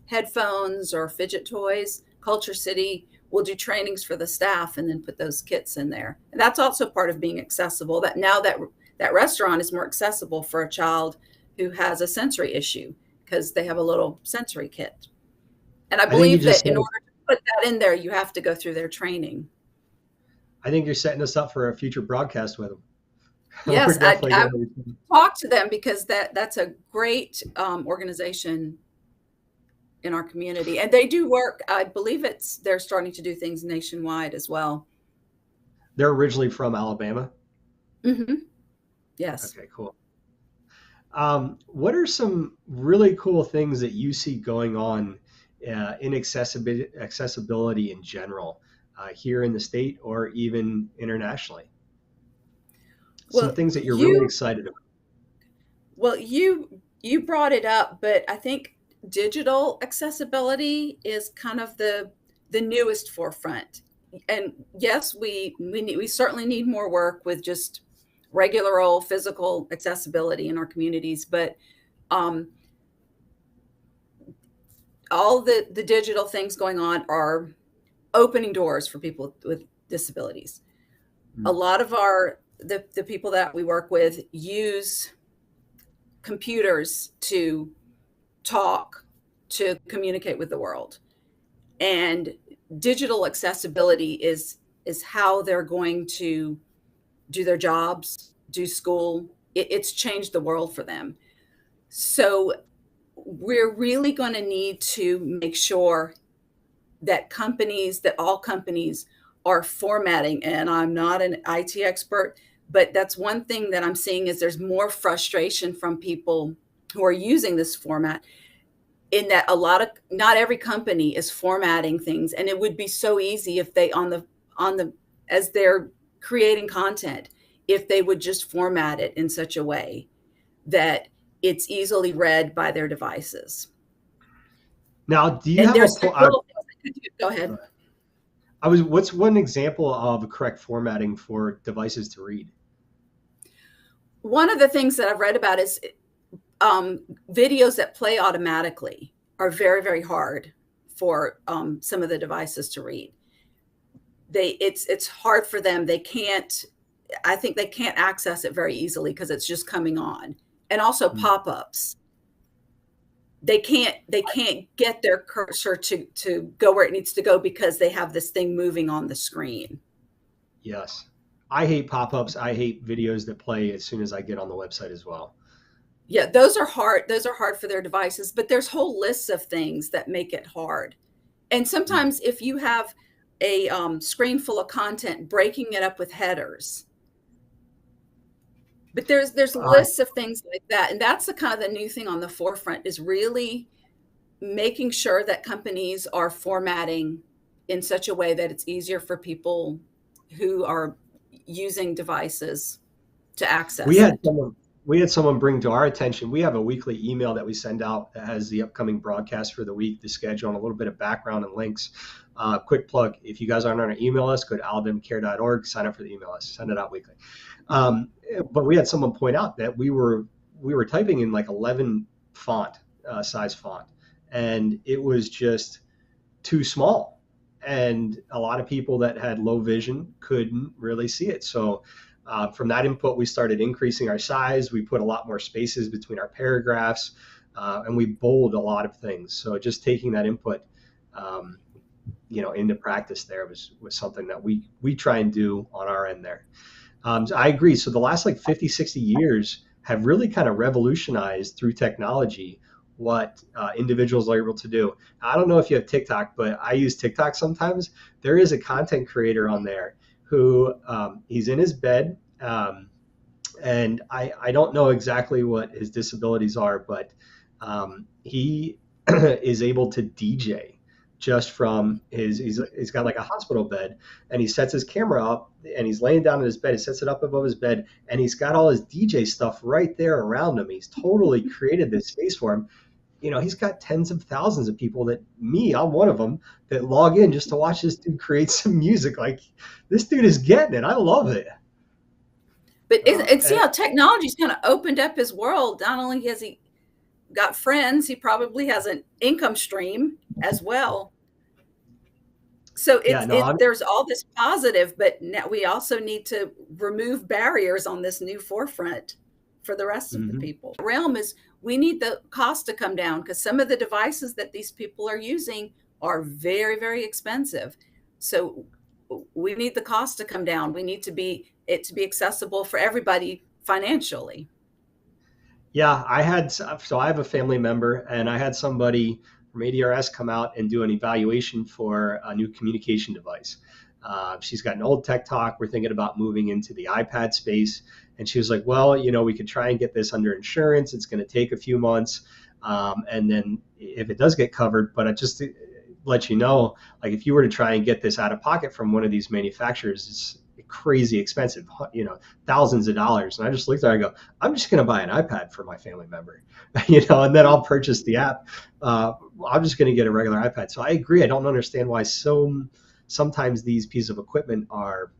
S2: headphones or fidget toys." Culture City will do trainings for the staff and then put those kits in there. And that's also part of being accessible. That now that restaurant is more accessible for a child who has a sensory issue because they have a little sensory kit. And I
S1: I think you
S2: believe
S1: just
S2: that in
S1: said,
S2: order to put that in there, you have to go through their training.
S1: I think you're setting us up for a future broadcast with them. We're
S2: Yes,
S1: definitely
S2: I
S1: going to.
S2: talk to them because that's a great organization in our community, and they do work. I believe they're starting to do things nationwide as well.
S1: They're originally from Alabama.
S2: Hmm. Yes.
S1: Okay, cool. What are some really cool things that you see going on in accessibility in general here in the state or even internationally? Some
S2: Well,
S1: things that you're really
S2: you
S1: excited about.
S2: well you brought it up, but I think digital accessibility is kind of the newest forefront. And yes, we certainly need more work with just regular old physical accessibility in our communities, but um, all the digital things going on are opening doors for people with disabilities. A
S1: Mm.
S2: lot of the people that we work with use computers to talk, to communicate with the world. And digital accessibility is how they're going to do their jobs, do school. It's changed the world for them. So we're really going to need to make sure that all companies are formatting. And I'm not an IT expert, but that's one thing that I'm seeing is there's more frustration from people who are using this format, in that not every company is formatting things. And it would be so easy if they on the as they're creating content, if they would just format it in such a way that it's easily read by their devices.
S1: Now, do you
S2: And
S1: have a
S2: there's little things that you do. Go ahead.
S1: what's one example of correct formatting for devices to read?
S2: One of the things that I've read about is videos that play automatically are very, very hard for some of the devices to read. It's hard for them. They can't. I think they can't access it very easily because it's just coming on, and also
S1: Mm.
S2: pop-ups. They can't get their cursor to go where it needs to go because they have this thing moving on the screen.
S1: Yes. I hate pop-ups. I hate videos that play as soon as I get on the website as well.
S2: Yeah, those are hard. Those are hard for their devices, but there's whole lists of things that make it hard. And
S1: Mm.
S2: sometimes if you have a screen full of content, breaking it up with headers. But there's
S1: Uh,
S2: lists of things like that, and that's the kind of the new thing on the forefront is really making sure that companies are formatting in such a way that it's easier for people who are using devices to
S1: we
S2: access
S1: had
S2: it.
S1: someone we had someone bring to our attention. We have a weekly email that we send out that has the upcoming broadcast for the week, the schedule, and a little bit of background and links. Quick plug: if you guys aren't on our email list, go to alabamacare.org, sign up for the email list, send it out weekly. Um, but we had someone point out that we were typing in like 11 size font, and it was just too small. And a lot of people that had low vision couldn't really see it. So from that input, we started increasing our size. We put a lot more spaces between our paragraphs, and we bold a lot of things. So just taking that input, um, into practice there was something that we try and do on our end there. So I agree. So the last like 50, 60 years have really kind of revolutionized through technology what individuals are able to do. I don't know if you have TikTok, but I use TikTok sometimes. There is a content creator on there who he's in his bed. And I don't know exactly what his disabilities are, but he is able to DJ just from he's got like a hospital bed, and he sets his camera up and he's laying down in his bed. He sets it up above his bed and he's got all his DJ stuff right there around him. He's totally created this space for him. he's got tens of thousands of people I'm one of them, that log in just to watch this dude create some music. Like, this dude is getting it. I love it.
S2: But it's
S1: And,
S2: yeah, technology's kind of opened up his world. Not only has he got friends, he probably has an income stream as well. So
S1: yeah, no,
S2: there's all this positive, but now we also need to remove barriers on this new forefront for the rest of the
S1: mhm.
S2: people. The realm is we need the cost to come down because some of the devices that these people are using are very, very expensive. So we need the cost to come down. We need to be accessible for everybody financially.
S1: Yeah, so I have a family member, and I had somebody from ADRS come out and do an evaluation for a new communication device. She's got an old Tech Talk. We're thinking about moving into the iPad space. And she was like, well, we could try and get this under insurance. It's going to take a few months. And then if it does get covered, but just to let you know, like, if you were to try and get this out of pocket from one of these manufacturers, it's crazy expensive, thousands of dollars. And I just looked at her, I go, I'm just going to buy an iPad for my family member, and then I'll purchase the app. I'm just going to get a regular iPad. So I agree. I don't understand why sometimes these pieces of equipment are,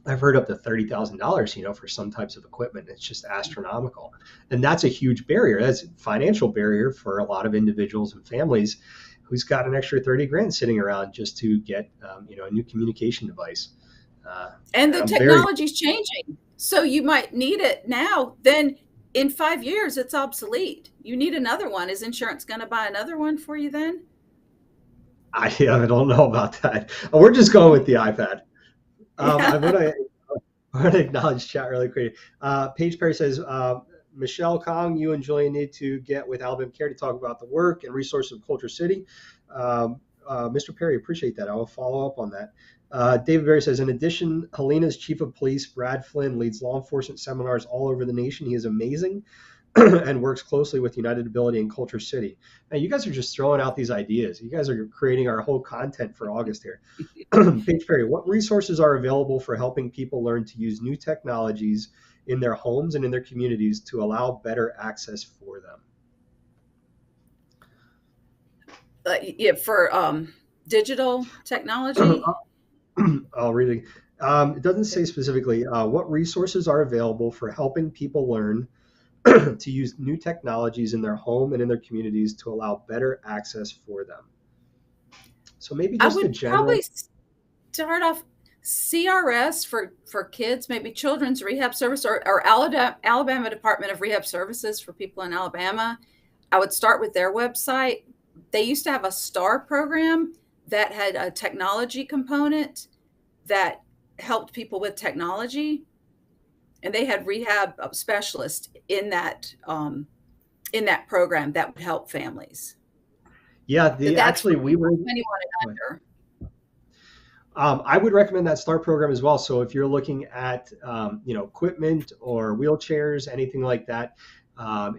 S1: I've heard up to $30,000, for some types of equipment. It's just astronomical. And that's a huge barrier. That's a financial barrier for a lot of individuals and families who's got an extra 30 grand sitting around just to get, a new communication device.
S2: And
S1: And
S2: the
S1: I'm very,
S2: technology's changing. So you might need it now, then in 5 years it's obsolete. You need another one. Is insurance going to buy another one for you then?
S1: I don't know about that. We're just going with the iPad. I want
S2: Yeah.
S1: to I want to acknowledge chat really quick. Paige Perry says, Michelle Kong, you and Julian need to get with Alabama Care to talk about the work and resources of Culture City. Mr. Perry, appreciate that. I will follow up on that. David Berry says, in addition, Helena's chief of police, Brad Flynn, leads law enforcement seminars all over the nation. He is amazing and works closely with United Ability and Culture City. Now, you guys are just throwing out these ideas. You guys are creating our whole content for August here. Paige Perry, what resources are available for helping people learn to use new technologies in their homes and in their communities to allow better access for them?
S2: Yeah, for digital technology.
S1: I'll read it. It doesn't say specifically what resources are available for helping people learn to use new technologies in their home and in their communities to allow better access for them. So maybe
S2: I
S1: just a
S2: would probably
S1: general.
S2: start off CRS for kids, maybe Children's Rehab Service or Alabama Department of Rehab Services for people in Alabama. I would start with their website. They used to have a STAR program that had a technology component that helped people with technology, and they had rehab specialists in that program that would help families.
S1: Yeah,
S2: But
S1: the
S2: that's for
S1: actually we were.
S2: 21 and under.
S1: I would recommend that STAR program as well. So if you're looking at equipment or wheelchairs, anything like that,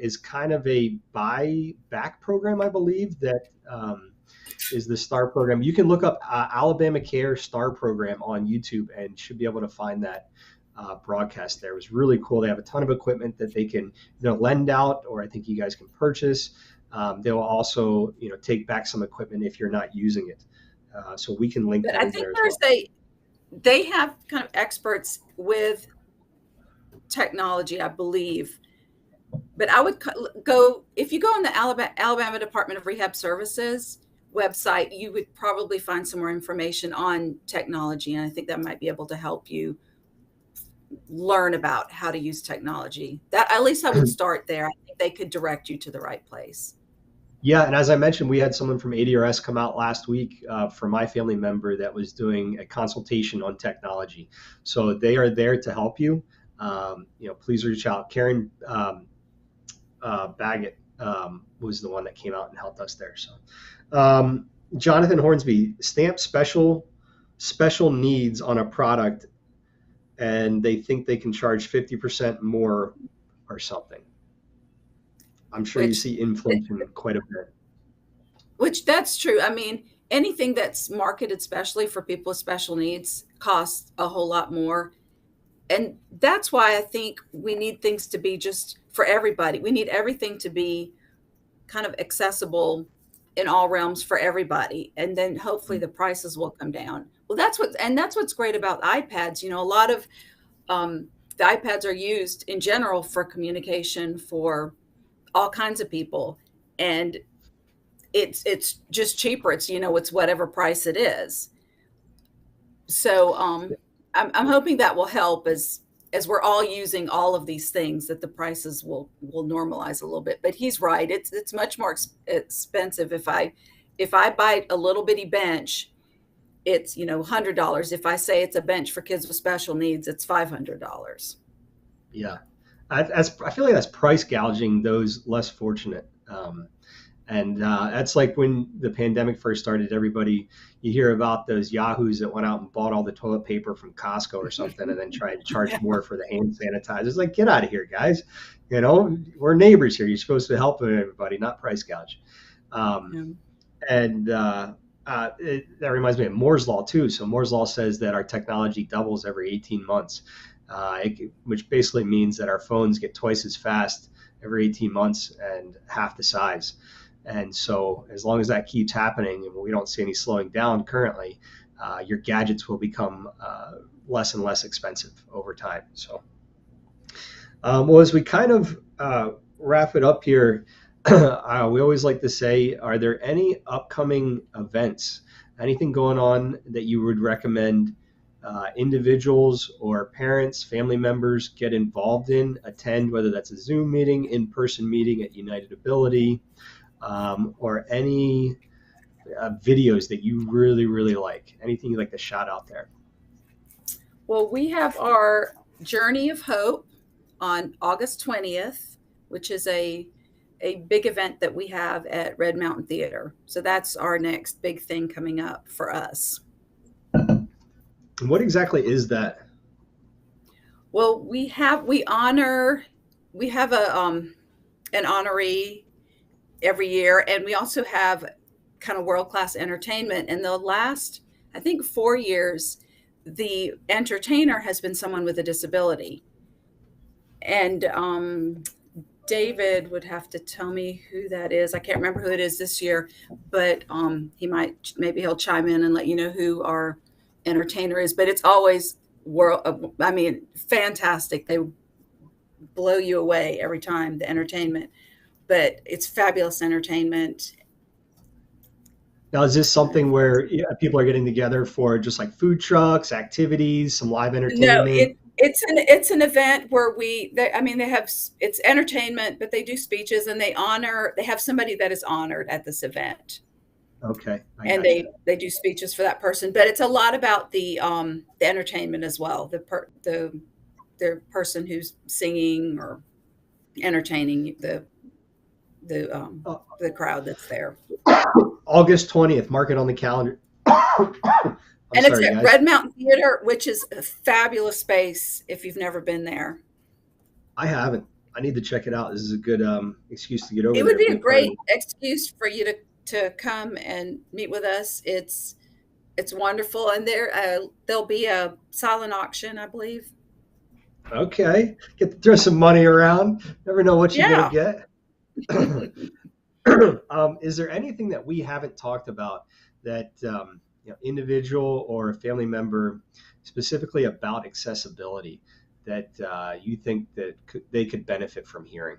S1: is kind of a buyback program, I believe, that is the STAR program. You can look up Alabama Care STAR program on YouTube and should be able to find that broadcast there. It was really cool. They have a ton of equipment that they can lend out, or I think you guys can purchase. They will also take back some equipment if you're not using it. So we can link
S2: But
S1: that
S2: I
S1: in
S2: think
S1: there as well.
S2: they have kind of experts with technology, I believe. But I would go if you go on the Alabama Department of Rehab Services website, you would probably find some more information on technology, and I think that might be able to help you learn about how to use technology. That at least I would start there. I think they could direct you to the right place.
S1: Yeah, and as I mentioned, we had someone from ADRS come out last week for my family member that was doing a consultation on technology. So they are there to help you. Please reach out. Karen Baggett was the one that came out and helped us there. So, Jonathan Hornsby, stamp special needs on a product, and they think they can charge 50% more or something. I'm sure you
S2: Which
S1: see inflation quite a bit.
S2: which that's true. I mean, anything that's marketed especially for people with special needs costs a whole lot more. And that's why I think we need things to be just for everybody. We need everything to be kind of accessible in all realms for everybody, and then hopefully the prices will come down. Well, that's what's great about iPads. A lot of the iPads are used in general for communication for all kinds of people, and it's just cheaper. It's whatever price it is. So I'm hoping that will help as we're all using all of these things, that the prices will normalize a little bit. But he's right; it's much more expensive if I buy a little bitty bench. It's $100. If I say it's a bench for kids with special needs, it's $500.
S1: Yeah, I feel like that's price gouging those less fortunate. And that's like when the pandemic first started. Everybody, you hear about those yahoos that went out and bought all the toilet paper from Costco or something, and then tried to charge
S2: Yeah.
S1: more for the hand sanitizer. It's like, get out of here, guys. We're neighbors here. You're supposed to help everybody, not price gouge. Um,
S2: Yeah.
S1: and that reminds me of Moore's law too. So Moore's law says that our technology doubles every 18 months, which basically means that our phones get twice as fast every 18 months and half the size. And so as long as that keeps happening and we don't see any slowing down currently, your gadgets will become less and less expensive over time. So, well, as we kind of wrap it up here, we always like to say, are there any upcoming events, anything going on that you would recommend individuals or parents, family members get involved in, attend, whether that's a Zoom meeting, in-person meeting at United Ability, or any videos that you really, really like? Anything you'd like to shout out there?
S2: Well, we have our Journey of Hope on August 20th, which is a big event that we have at Red Mountain Theater. So that's our next big thing coming up for us.
S1: What exactly is that?
S2: Well, we have a an honoree every year, and we also have kind of world class entertainment. In the last, I think, 4 years, the entertainer has been someone with a disability, and David would have to tell me who that is. I can't remember who it is this year, but maybe he'll chime in and let you know who our entertainer is. But it's always I mean, fantastic. They blow you away every time, the entertainment. But it's fabulous entertainment.
S1: Now, is this something where people are getting together for just like food trucks, activities, some live
S2: No,
S1: entertainment?
S2: it's an event where I mean, it's entertainment, but they do speeches, and they have somebody that is honored at this event,
S1: Okay, I
S2: and
S1: got you.
S2: they do speeches for that person. But it's a lot about the entertainment as well. The person who's singing or entertaining
S1: Uh,
S2: the crowd that's there.
S1: August 20th, mark it on the calendar. I'm
S2: And it's
S1: sorry,
S2: at
S1: guys.
S2: Red Mountain Theater, which is a fabulous space if you've never been there.
S1: I haven't. I need to check it out. This is a good excuse to get over
S2: It would
S1: there.
S2: be a
S1: We plan.
S2: great excuse for you to come and meet with us. It's wonderful, and there'll be a silent auction, I believe.
S1: Okay, get to throw some money around. Never know what you're gonna
S2: Yeah.
S1: get. Is there anything that we haven't talked about that individual or a family member, specifically about accessibility, that you think that they could benefit from hearing?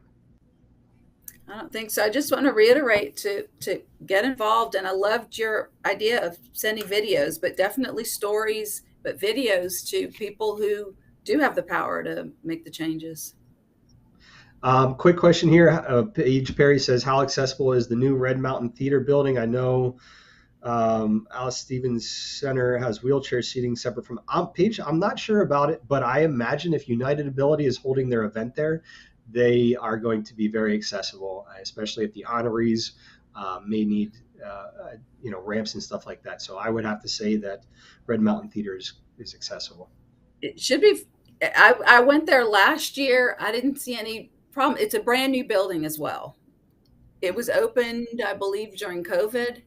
S2: I don't think so. I just want to reiterate to get involved, and I loved your idea of sending videos, but definitely stories, but videos to people who do have the power to make the changes.
S1: Quick question here. Paige Perry says, "How accessible is the new Red Mountain Theater building?" I know Alice Stevens Center has wheelchair seating separate from Paige. I'm not sure about it, but I imagine if United Ability is holding their event there, they are going to be very accessible, especially if the honorees may need ramps and stuff like that. So I would have to say that Red Mountain Theater is accessible.
S2: It should be. I went there last year. I didn't see any problem. It's a brand new building as well. It was opened, I believe, during COVID.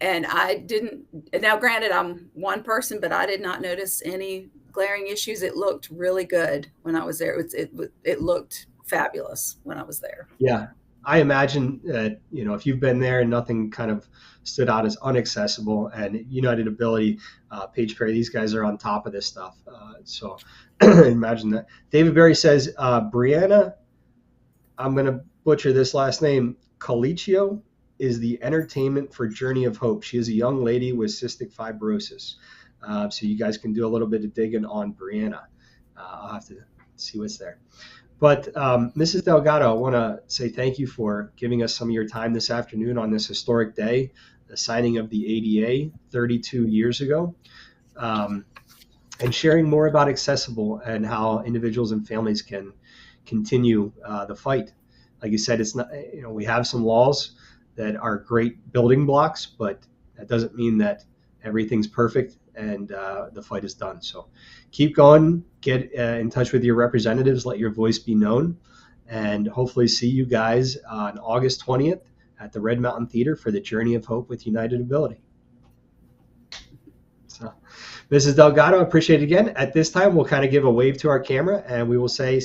S2: And I didn't, now granted, I'm one person, but I did not notice any glaring issues. It looked really good when I was there. It looked fabulous when I was there.
S1: Yeah, I imagine that, if you've been there and nothing kind of stood out as unaccessible, and United Ability, Page Perry, these guys are on top of this stuff. So imagine that. David Berry says, Brianna, I'm going to butcher this last name, Colicchio, is the entertainment for Journey of Hope. She is a young lady with cystic fibrosis. So you guys can do a little bit of digging on Brianna. I'll have to see what's there. But Mrs. Delgado, I want to say thank you for giving us some of your time this afternoon on this historic day, the signing of the ADA 32 years ago, and sharing more about accessible and how individuals and families can continue the fight. Like you said, it's not, we have some laws that are great building blocks, but that doesn't mean that everything's perfect and the fight is done. So keep going, get in touch with your representatives, let your voice be known, and hopefully see you guys on August 20th at the Red Mountain Theater for the Journey of Hope with United Ability. So, Mrs. Delgado, appreciate it again. At this time, we'll kind of give a wave to our camera and we will say